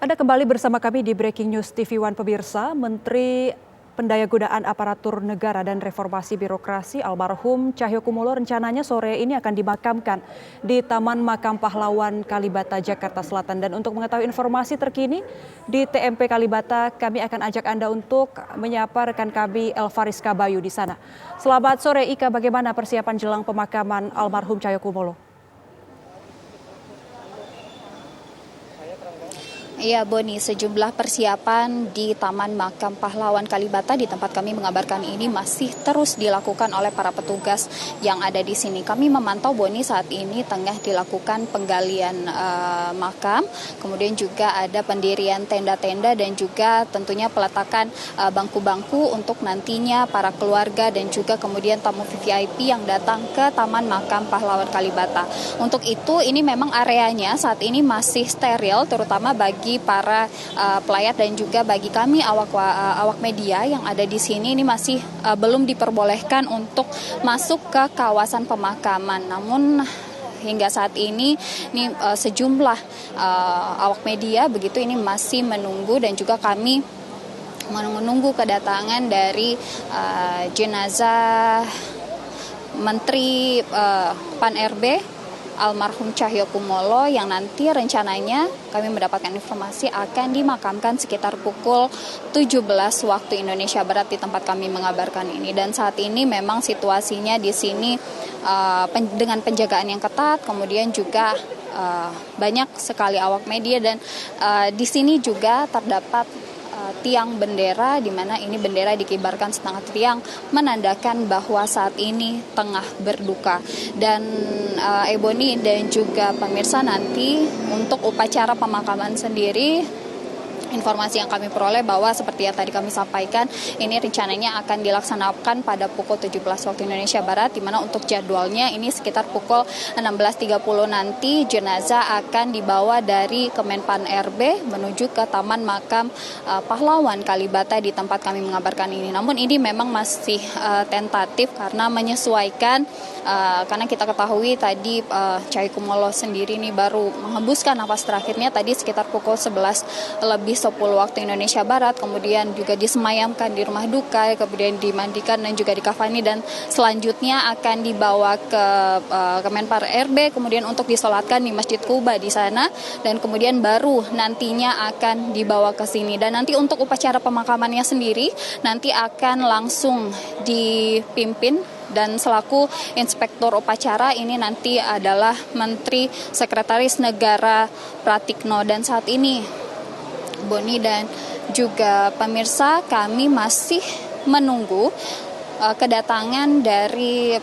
Anda kembali bersama kami di Breaking News TV One pemirsa. Menteri Pendayagunaan Aparatur Negara dan Reformasi Birokrasi almarhum Cahyokumolo rencananya sore ini akan dimakamkan di Taman Makam Pahlawan Kalibata, Jakarta Selatan. Dan untuk mengetahui informasi terkini di TMP Kalibata, kami akan ajak Anda untuk menyapa rekan kami Elvaris Kabayu di sana. Selamat sore Ika, bagaimana persiapan jelang pemakaman almarhum Cahyokumolo? Iya Boni, sejumlah persiapan di Taman Makam Pahlawan Kalibata di tempat kami mengabarkan ini masih terus dilakukan oleh para petugas yang ada di sini. Kami memantau Boni saat ini tengah dilakukan penggalian makam, kemudian juga ada pendirian tenda-tenda dan juga tentunya peletakan bangku-bangku untuk nantinya para keluarga dan juga kemudian tamu VIP yang datang ke Taman Makam Pahlawan Kalibata. Untuk itu ini memang areanya saat ini masih steril, terutama bagi para pelayat dan juga bagi kami awak media yang ada di sini. Ini masih belum diperbolehkan untuk masuk ke kawasan pemakaman. Namun hingga saat ini sejumlah awak media begitu ini masih menunggu dan juga kami menunggu kedatangan dari jenazah Menteri Pan-RB almarhum Cahyokumolo yang nanti rencananya kami mendapatkan informasi akan dimakamkan sekitar pukul 17 waktu Indonesia Barat di tempat kami mengabarkan ini. Dan saat ini memang situasinya di sini dengan penjagaan yang ketat, kemudian juga banyak sekali awak media dan di sini juga terdapat tiang bendera di mana ini bendera dikibarkan setengah tiang menandakan bahwa saat ini tengah berduka. Dan Ebony dan juga pemirsa, nanti untuk upacara pemakaman sendiri informasi yang kami peroleh bahwa seperti yang tadi kami sampaikan, ini rencananya akan dilaksanakan pada pukul 17 waktu Indonesia Barat, di mana untuk jadwalnya ini sekitar pukul 16.30 nanti jenazah akan dibawa dari Kemenpan RB menuju ke Taman Makam Pahlawan Kalibata di tempat kami mengabarkan ini. Namun ini memang masih tentatif karena menyesuaikan karena kita ketahui tadi Cahyokumolo sendiri ini baru menghembuskan napas terakhirnya tadi sekitar pukul 11 lebih 10 waktu Indonesia Barat, kemudian juga disemayamkan di rumah duka, kemudian dimandikan dan juga dikafani, dan selanjutnya akan dibawa ke Kemenpar RB, kemudian untuk disolatkan di Masjid Kuba di sana, dan kemudian baru nantinya akan dibawa ke sini. Dan nanti untuk upacara pemakamannya sendiri nanti akan langsung dipimpin dan selaku inspektur upacara ini nanti adalah Menteri Sekretaris Negara Pratikno. Dan saat ini Boni dan juga pemirsa, kami masih menunggu kedatangan dari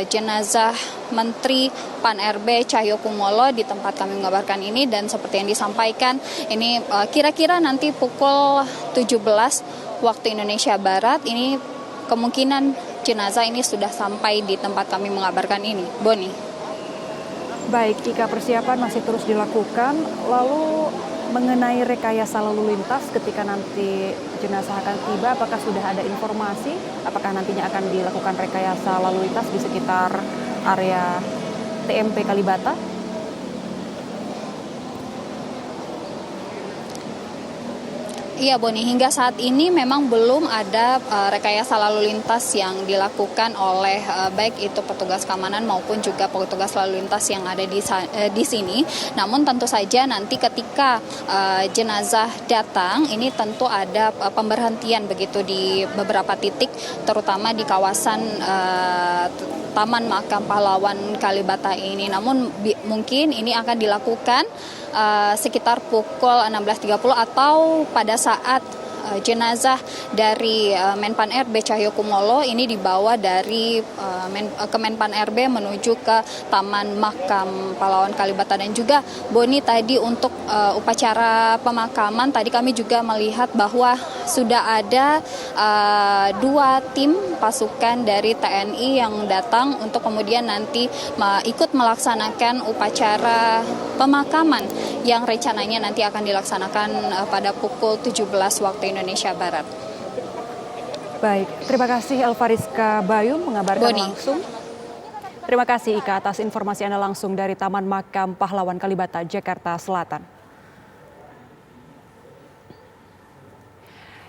jenazah Menteri Pan-RB Cahyokumolo di tempat kami mengabarkan ini. Dan seperti yang disampaikan ini kira-kira nanti pukul 17 waktu Indonesia Barat ini kemungkinan jenazah ini sudah sampai di tempat kami mengabarkan ini. Boni. Baik, jika persiapan masih terus dilakukan, lalu mengenai rekayasa lalu lintas ketika nanti jenazah akan tiba, apakah sudah ada informasi apakah nantinya akan dilakukan rekayasa lalu lintas di sekitar area TMP Kalibata? Iya Boni, hingga saat ini memang belum ada rekayasa lalu lintas yang dilakukan oleh baik itu petugas keamanan maupun juga petugas lalu lintas yang ada di sini. Namun tentu saja nanti ketika jenazah datang ini tentu ada pemberhentian begitu di beberapa titik, terutama di kawasan Taman Makam Pahlawan Kalibata ini. Namun mungkin ini akan dilakukan sekitar pukul 16.30 atau pada saat jenazah dari Menpan RB Cahyokumolo ini dibawa dari Kemenpan RB menuju ke Taman Makam Pahlawan Kalibata. Dan juga Boni tadi untuk upacara pemakaman tadi kami juga melihat bahwa sudah ada 2 tim pasukan dari TNI yang datang untuk kemudian nanti ikut melaksanakan upacara pemakaman yang rencananya nanti akan dilaksanakan pada pukul 17 waktu Indonesia Barat. Baik, terima kasih Elvaris Kabayu mengabarkan langsung. Terima kasih Ika atas informasi Anda langsung dari Taman Makam Pahlawan Kalibata, Jakarta Selatan.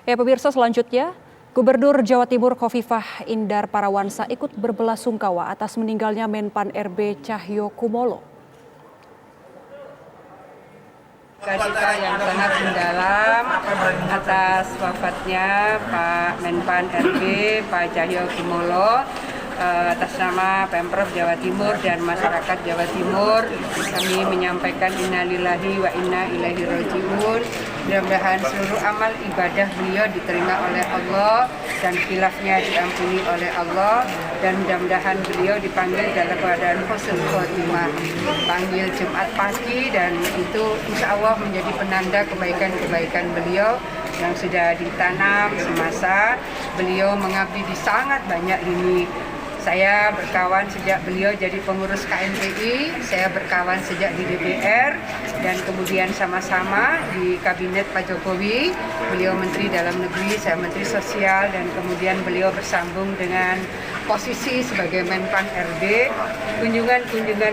Ya pemirsa, selanjutnya Gubernur Jawa Timur Khofifah Indar Parawansa ikut berbelasungkawa atas meninggalnya Menpan RB Cahyo Kumolo. Duka yang sangat mendalam atas wafatnya Pak Menpan RB Pak Cahyo Kumolo. Atas nama Pemprov Jawa Timur dan masyarakat Jawa Timur, kami menyampaikan innalillahi wa inna ilaihi raji'un. Mudah-mudahan seluruh amal ibadah beliau diterima oleh Allah dan khilafnya diampuni oleh Allah, dan mudah-mudahan beliau dipanggil dalam keadaan husnul khotimah, panggil Jumat pagi, dan itu insya Allah menjadi penanda kebaikan-kebaikan beliau yang sudah ditanam semasa beliau mengabdi di sangat banyak lini. Saya berkawan sejak beliau jadi pengurus KMPI, saya berkawan sejak di DPR, dan kemudian sama-sama di Kabinet Pak Jokowi. Beliau Menteri Dalam Negeri, saya Menteri Sosial, dan kemudian beliau bersambung dengan posisi sebagai Menpan RB. Kunjungan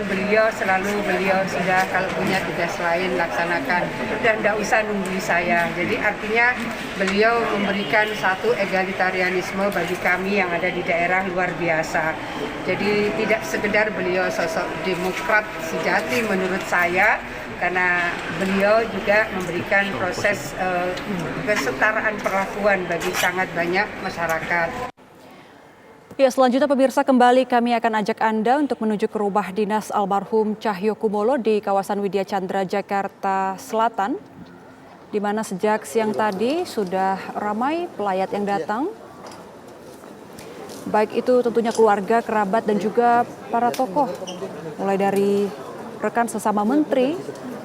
beliau selalu sudah kalau punya tugas lain laksanakan, dan tidak usah nunggu saya. Jadi artinya beliau memberikan satu egalitarianisme bagi kami yang ada di daerah luar biasa. Jadi tidak sekedar beliau sosok demokrat sejati menurut saya, karena beliau juga memberikan proses kesetaraan perlakuan bagi sangat banyak masyarakat. Ya, selanjutnya pemirsa, kembali kami akan ajak Anda untuk menuju ke rumah dinas almarhum Cahyo Kumolo di kawasan Widya Chandra, Jakarta Selatan, di mana sejak siang tadi sudah ramai pelayat yang datang. Baik itu tentunya keluarga, kerabat, dan juga para tokoh. Mulai dari rekan sesama menteri,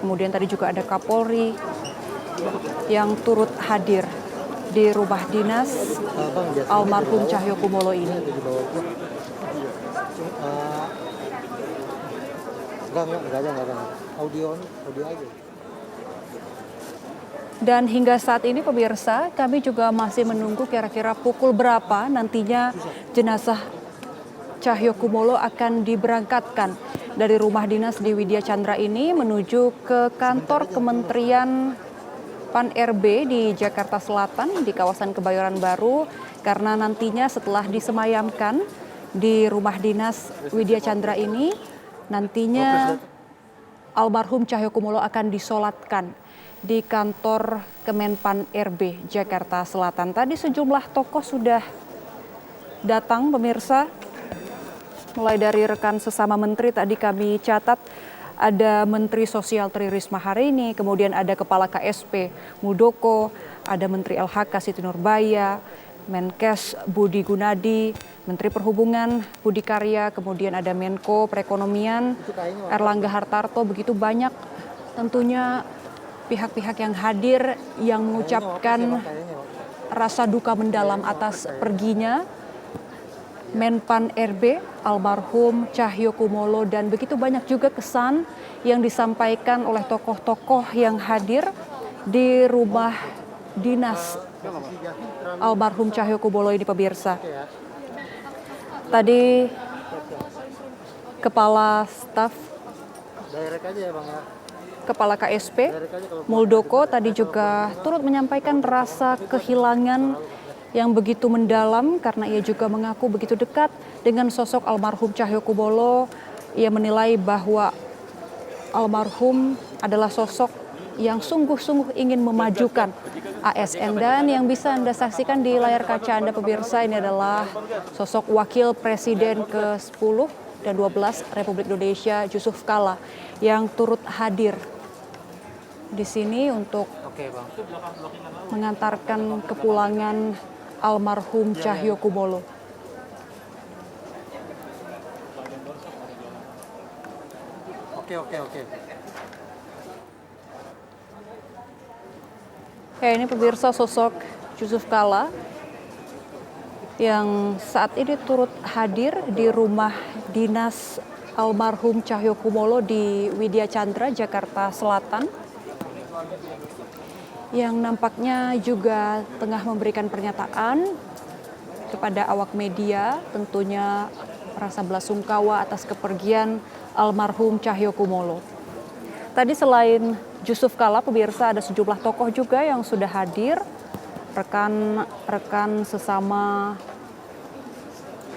kemudian tadi juga ada Kapolri yang turut hadir di rumah dinas almarhum Cahyo Kumolo ini. Enggak ada. Audio aja. Dan hingga saat ini pemirsa, kami juga masih menunggu kira-kira pukul berapa nantinya jenazah Cahyo Kumolo akan diberangkatkan dari rumah dinas di Widya Chandra ini menuju ke kantor Kementerian Pan RB di Jakarta Selatan di kawasan Kebayoran Baru, karena nantinya setelah disemayamkan di rumah dinas Widya Chandra ini, nantinya almarhum Cahyo Kumolo akan disolatkan di kantor Kemenpan RB Jakarta Selatan. Tadi sejumlah tokoh sudah datang pemirsa, mulai dari rekan sesama menteri tadi kami catat ada Menteri Sosial Tri Risma hari ini, kemudian ada Kepala KSP Muldoko, ada Menteri LHK Siti Nurbaya, Menkes Budi Gunadi, Menteri Perhubungan Budi Karya, kemudian ada Menko Perekonomian Erlangga Hartarto. Begitu banyak tentunya pihak-pihak yang hadir yang mengucapkan rasa duka mendalam atas perginya Menpan RB almarhum Cahyo Kumolo, dan begitu banyak juga kesan yang disampaikan oleh tokoh-tokoh yang hadir di rumah dinas almarhum Cahyo Kumolo ini pemirsa. Tadi Kepala Staf Kepala KSP Muldoko tadi juga turut menyampaikan rasa kehilangan yang begitu mendalam karena ia juga mengaku begitu dekat dengan sosok almarhum Cahyo Kumolo. Ia menilai bahwa almarhum adalah sosok yang sungguh-sungguh ingin memajukan ASN, dan yang bisa Anda saksikan di layar kaca Anda pemirsa, ini adalah sosok Wakil Presiden ke-10 dan 12 Republik Indonesia Yusuf Kala yang turut hadir di sini untuk mengantarkan kepulangan almarhum Cahyo Kumolo. Oke. Ya, ini pemirsa sosok Yusuf Kala yang saat ini turut hadir di rumah dinas almarhum Cahyo Kumolo di Widya Chandra, Jakarta Selatan, yang nampaknya juga tengah memberikan pernyataan kepada awak media, tentunya rasa belasungkawa atas kepergian almarhum Cahyo Kumolo. Tadi selain Yusuf Kala, pemirsa, ada sejumlah tokoh juga yang sudah hadir, rekan-rekan sesama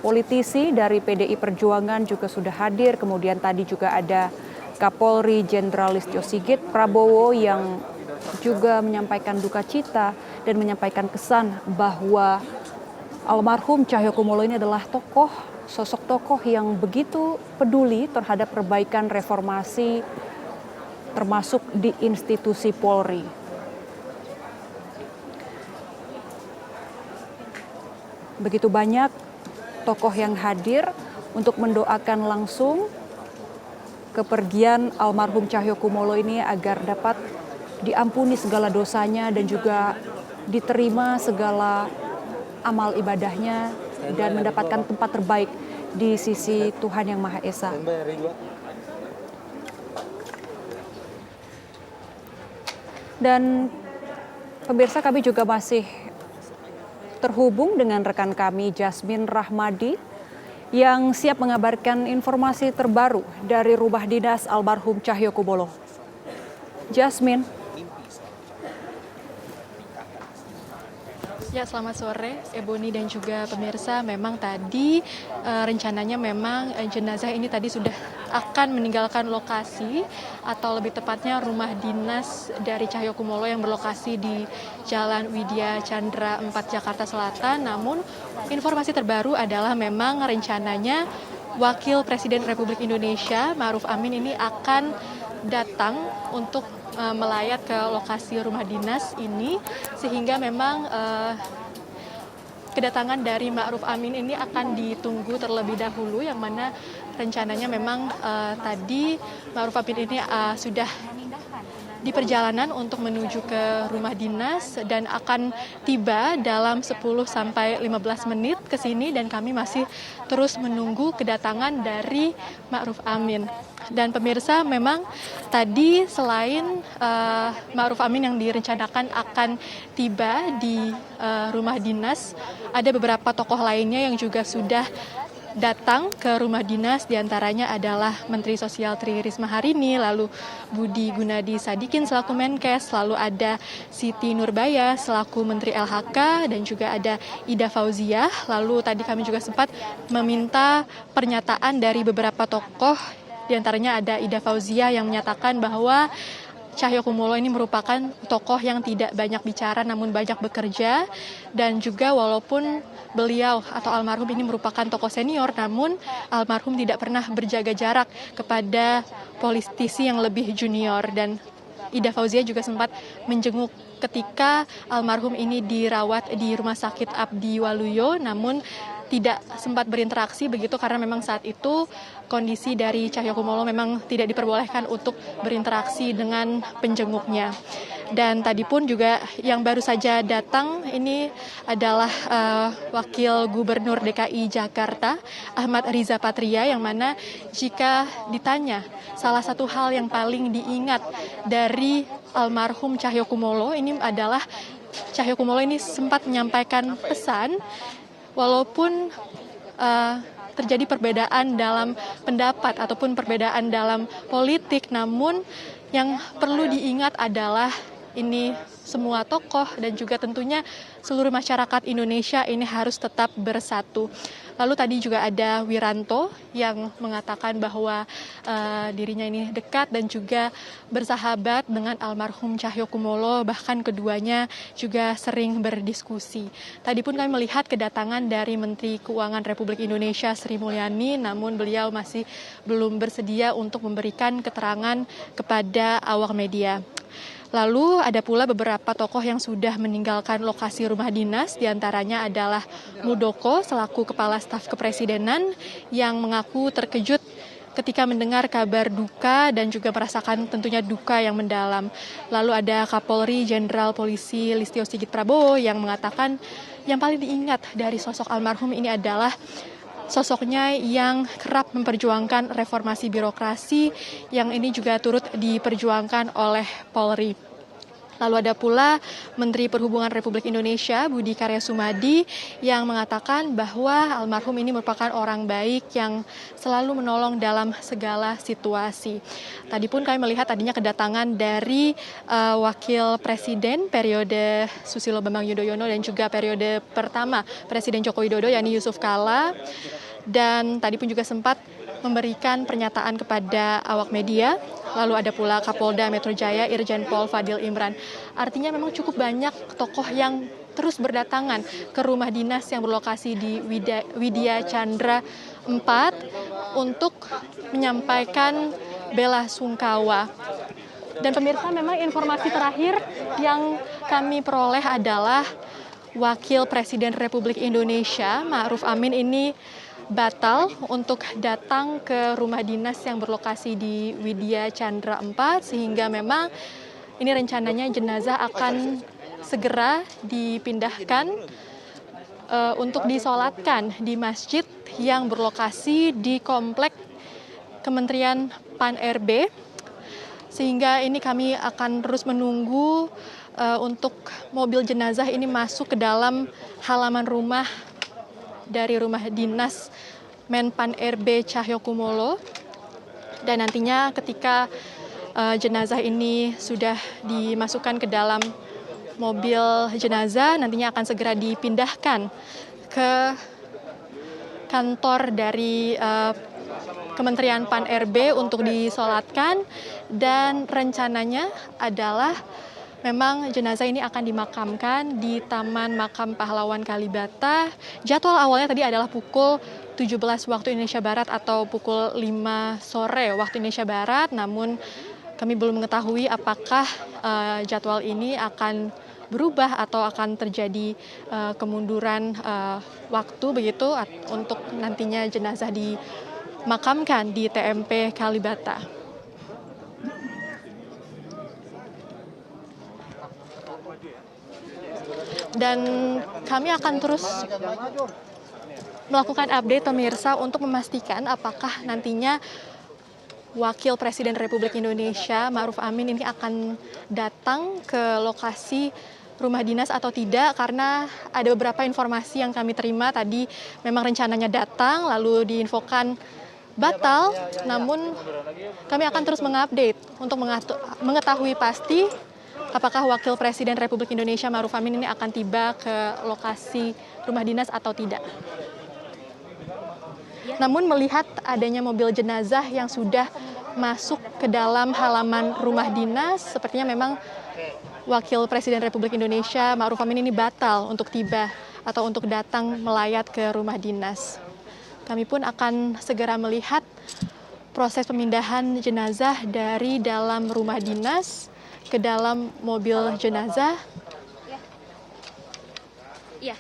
politisi dari PDI Perjuangan juga sudah hadir. Kemudian tadi juga ada Kapolri Jenderal Listio Sigit Prabowo yang juga menyampaikan duka cita dan menyampaikan kesan bahwa almarhum Cahyokumolo ini adalah sosok tokoh yang begitu peduli terhadap perbaikan reformasi termasuk di institusi Polri. Begitu banyak tokoh yang hadir untuk mendoakan langsung kepergian almarhum Cahyokumolo ini agar dapat diampuni segala dosanya dan juga diterima segala amal ibadahnya dan mendapatkan tempat terbaik di sisi Tuhan Yang Maha Esa. Dan pemirsa, kami juga masih terhubung dengan rekan kami Jasmine Rahmadi yang siap mengabarkan informasi terbaru dari rumah dinas almarhum Cahyokumolo. Jasmine. Ya, selamat sore Ebony dan juga pemirsa. Memang tadi rencananya memang jenazah ini tadi sudah akan meninggalkan lokasi atau lebih tepatnya rumah dinas dari Cahyokumolo yang berlokasi di Jalan Widya Chandra 4 Jakarta Selatan. Namun informasi terbaru adalah memang rencananya Wakil Presiden Republik Indonesia Ma'ruf Amin ini akan datang untuk melayat ke lokasi rumah dinas ini, sehingga memang kedatangan dari Ma'ruf Amin ini akan ditunggu terlebih dahulu, yang mana rencananya memang tadi Ma'ruf Amin ini sudah di perjalanan untuk menuju ke rumah dinas dan akan tiba dalam 10 sampai 15 menit ke sini, dan kami masih terus menunggu kedatangan dari Ma'ruf Amin. Dan pemirsa, memang tadi selain Ma'ruf Amin yang direncanakan akan tiba di rumah dinas, ada beberapa tokoh lainnya yang juga sudah datang ke rumah dinas, diantaranya adalah Menteri Sosial Tri Risma Harini, lalu Budi Gunadi Sadikin selaku Menkes, lalu ada Siti Nurbaya selaku Menteri LHK, dan juga ada Ida Fauziah. Lalu tadi kami juga sempat meminta pernyataan dari beberapa tokoh, diantaranya ada Ida Fauziah yang menyatakan bahwa Cahyokumolo ini merupakan tokoh yang tidak banyak bicara namun banyak bekerja, dan juga walaupun beliau atau almarhum ini merupakan tokoh senior, namun almarhum tidak pernah berjaga jarak kepada politisi yang lebih junior. Dan Ida Fauziah juga sempat menjenguk ketika almarhum ini dirawat di Rumah Sakit Abdi Waluyo, namun tidak sempat berinteraksi begitu karena memang saat itu kondisi dari Cahyokumolo memang tidak diperbolehkan untuk berinteraksi dengan penjenguknya. Dan tadi pun juga yang baru saja datang ini adalah Wakil Gubernur DKI Jakarta Ahmad Riza Patria, yang mana jika ditanya salah satu hal yang paling diingat dari almarhum Cahyokumolo ini adalah Cahyokumolo ini sempat menyampaikan pesan, walaupun terjadi perbedaan dalam pendapat ataupun perbedaan dalam politik, namun yang perlu diingat adalah ini semua tokoh dan juga tentunya seluruh masyarakat Indonesia ini harus tetap bersatu. Lalu tadi juga ada Wiranto yang mengatakan bahwa dirinya ini dekat dan juga bersahabat dengan almarhum Cahyokumolo, bahkan keduanya juga sering berdiskusi. Tadi pun kami melihat kedatangan dari Menteri Keuangan Republik Indonesia Sri Mulyani, namun beliau masih belum bersedia untuk memberikan keterangan kepada awak media. Lalu ada pula beberapa tokoh yang sudah meninggalkan lokasi rumah dinas, diantaranya adalah Muldoko selaku Kepala Staf Kepresidenan yang mengaku terkejut ketika mendengar kabar duka dan juga merasakan tentunya duka yang mendalam. Lalu ada Kapolri Jenderal Polisi Listio Sigit Prabowo yang mengatakan yang paling diingat dari sosok almarhum ini adalah sosoknya yang kerap memperjuangkan reformasi birokrasi yang ini juga turut diperjuangkan oleh Polri. Lalu ada pula Menteri Perhubungan Republik Indonesia Budi Karya Sumadi yang mengatakan bahwa almarhum ini merupakan orang baik yang selalu menolong dalam segala situasi. Tadi pun kami melihat tadinya kedatangan dari Wakil Presiden periode Susilo Bambang Yudhoyono dan juga periode pertama Presiden Joko Widodo yakni Yusuf Kala. Dan tadi pun juga sempat memberikan pernyataan kepada awak media. Lalu ada pula Kapolda Metro Jaya Irjen Pol Fadil Imran. Artinya memang cukup banyak tokoh yang terus berdatangan ke rumah dinas yang berlokasi di Widya Chandra 4 untuk menyampaikan bela sungkawa. Dan pemirsa, memang informasi terakhir yang kami peroleh adalah Wakil Presiden Republik Indonesia Ma'ruf Amin ini batal untuk datang ke rumah dinas yang berlokasi di Widya Chandra 4, sehingga memang ini rencananya jenazah akan segera dipindahkan untuk disolatkan di masjid yang berlokasi di komplek Kementerian Pan-RB, sehingga ini kami akan terus menunggu untuk mobil jenazah ini masuk ke dalam halaman rumah dari rumah dinas Menpan RB Cahyokumolo, dan nantinya ketika jenazah ini sudah dimasukkan ke dalam mobil jenazah, nantinya akan segera dipindahkan ke kantor dari Kementerian Pan RB untuk disolatkan, dan rencananya adalah memang jenazah ini akan dimakamkan di Taman Makam Pahlawan Kalibata. Jadwal awalnya tadi adalah pukul 17 waktu Indonesia Barat atau pukul 5 sore waktu Indonesia Barat. Namun kami belum mengetahui apakah jadwal ini akan berubah atau akan terjadi kemunduran waktu begitu untuk nantinya jenazah dimakamkan di TMP Kalibata. Dan kami akan terus melakukan update pemirsa untuk memastikan apakah nantinya Wakil Presiden Republik Indonesia Ma'ruf Amin ini akan datang ke lokasi rumah dinas atau tidak, karena ada beberapa informasi yang kami terima tadi memang rencananya datang lalu diinfokan batal, namun kami akan terus mengupdate untuk mengetahui pasti apakah Wakil Presiden Republik Indonesia Ma'ruf Amin ini akan tiba ke lokasi rumah dinas atau tidak. Namun melihat adanya mobil jenazah yang sudah masuk ke dalam halaman rumah dinas, sepertinya memang Wakil Presiden Republik Indonesia Ma'ruf Amin ini batal untuk tiba atau untuk datang melayat ke rumah dinas. Kami pun akan segera melihat proses pemindahan jenazah dari dalam rumah dinas ke dalam mobil jenazah. Iya.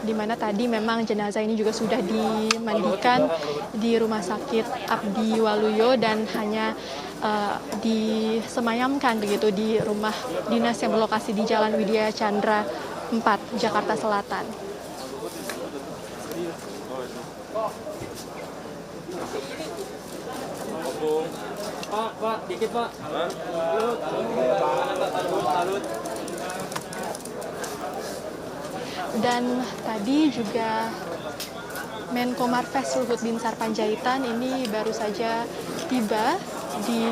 Di mana tadi memang jenazah ini juga sudah dimandikan di Rumah Sakit Abdi Waluyo dan hanya disemayamkan begitu di rumah dinas yang berlokasi di Jalan Widya Chandra 4, Jakarta Selatan. Pak, dikit Pak. Dan tadi juga Menko Marves Luhut Binsar Panjaitan ini baru saja tiba di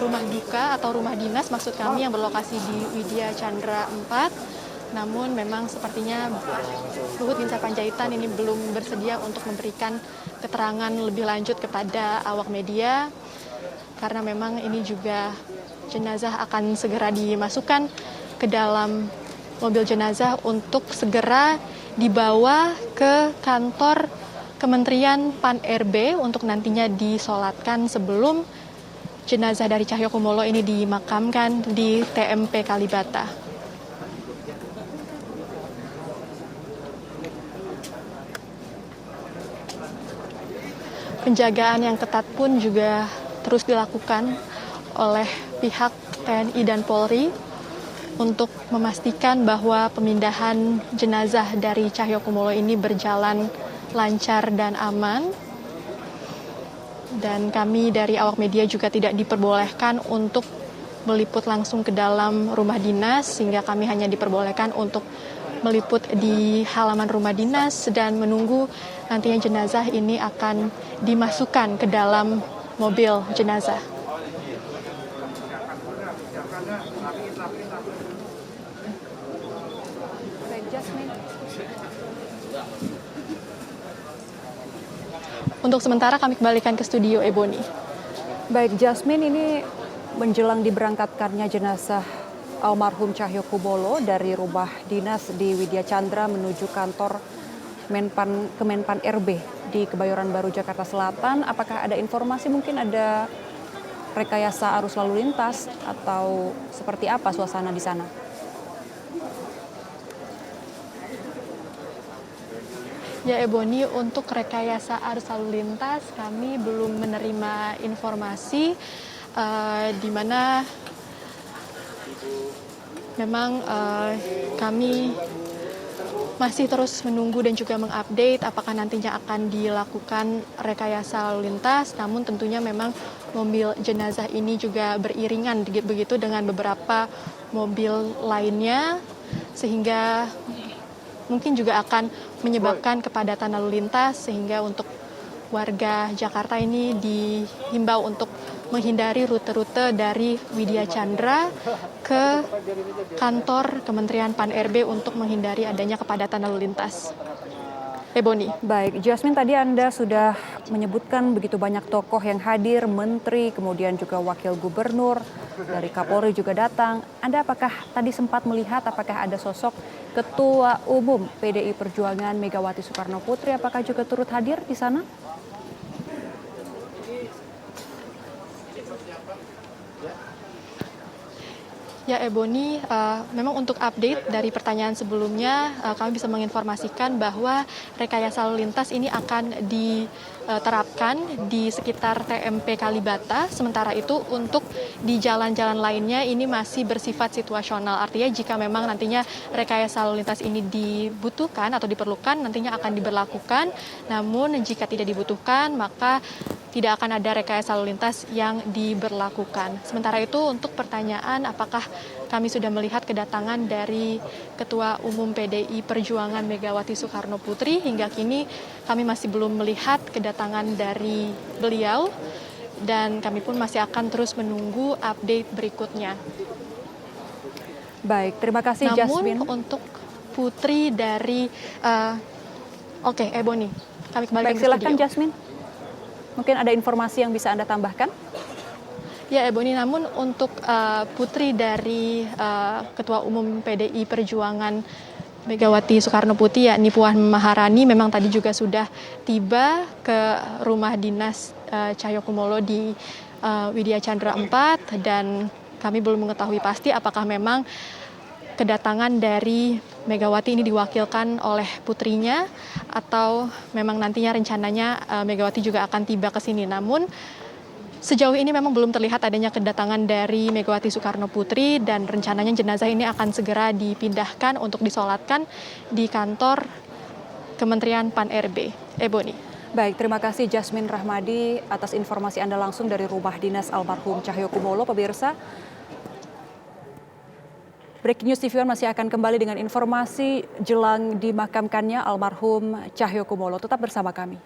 rumah duka atau rumah dinas maksud kami yang berlokasi di Widya Chandra 4. Namun memang sepertinya Luhut Binsar Panjaitan ini belum bersedia untuk memberikan keterangan lebih lanjut kepada awak media, karena memang ini juga jenazah akan segera dimasukkan ke dalam mobil jenazah untuk segera dibawa ke kantor Kementerian Pan-RB untuk nantinya disolatkan sebelum jenazah dari Cahyokumolo ini dimakamkan di TMP Kalibata. Penjagaan yang ketat pun juga terus dilakukan oleh pihak TNI dan Polri untuk memastikan bahwa pemindahan jenazah dari Cahyokumolo ini berjalan lancar dan aman. Dan kami dari awak media juga tidak diperbolehkan untuk meliput langsung ke dalam rumah dinas, sehingga kami hanya diperbolehkan untuk meliput di halaman rumah dinas dan menunggu nantinya jenazah ini akan dimasukkan ke dalam mobil jenazah. Untuk sementara kami kembalikan ke studio Ebony. Baik, Jasmine, ini menjelang diberangkatkannya jenazah almarhum Cahyokumolo dari rumah dinas di Widya Chandra menuju kantor Kemenpan RB di Kebayoran Baru, Jakarta Selatan. Apakah ada informasi, mungkin ada rekayasa arus lalu lintas atau seperti apa suasana di sana? Ya Ebony, untuk rekayasa arus lalu lintas kami belum menerima informasi di mana memang kami masih terus menunggu dan juga mengupdate apakah nantinya akan dilakukan rekayasa lalu lintas. Namun tentunya memang mobil jenazah ini juga beriringan begitu dengan beberapa mobil lainnya, sehingga mungkin juga akan menyebabkan kepadatan lalu lintas, sehingga untuk warga Jakarta ini dihimbau untuk menghindari rute-rute dari Widya Chandra ke kantor Kementerian Pan-RB untuk menghindari adanya kepadatan lalu lintas. Ebony. Baik, Jasmine, tadi Anda sudah menyebutkan begitu banyak tokoh yang hadir, menteri, kemudian juga wakil gubernur, dari Kapolri juga datang. Anda apakah tadi sempat melihat apakah ada sosok Ketua Umum PDI Perjuangan Megawati Soekarno Putri, apakah juga turut hadir di sana? Ya Ebony, memang untuk update dari pertanyaan sebelumnya, kami bisa menginformasikan bahwa rekayasa lalu lintas ini akan diterapkan di sekitar TMP Kalibata. Sementara itu untuk di jalan-jalan lainnya ini masih bersifat situasional. Artinya jika memang nantinya rekayasa lalu lintas ini dibutuhkan atau diperlukan, nantinya akan diberlakukan. Namun jika tidak dibutuhkan, maka tidak akan ada rekayasa lalu lintas yang diberlakukan. Sementara itu untuk pertanyaan apakah kami sudah melihat kedatangan dari Ketua Umum PDI Perjuangan Megawati Soekarno Putri, hingga kini kami masih belum melihat kedatangan dari beliau dan kami pun masih akan terus menunggu update berikutnya. Baik, terima kasih Jasmine. Namun untuk putri dari Ebony, kami kembalikan Baik, ke silakan studio. Jasmine. Mungkin ada informasi yang bisa Anda tambahkan? Ya Ebony, namun untuk putri dari Ketua Umum PDI Perjuangan Megawati Soekarno Putri, yakni Puan Maharani, memang tadi juga sudah tiba ke rumah dinas Cahyokumolo di Widya Chandra 4, dan kami belum mengetahui pasti apakah memang kedatangan dari Megawati ini diwakilkan oleh putrinya atau memang nantinya rencananya Megawati juga akan tiba ke sini. Namun sejauh ini memang belum terlihat adanya kedatangan dari Megawati Soekarno Putri, dan rencananya jenazah ini akan segera dipindahkan untuk disolatkan di kantor Kementerian Pan-RB. Ebony. Baik, terima kasih Jasmine Rahmadi atas informasi Anda langsung dari rumah dinas almarhum Cahyokumolo. Pemirsa, Breaking News TV One masih akan kembali dengan informasi jelang dimakamkannya almarhum Cahyokumolo. Tetap bersama kami.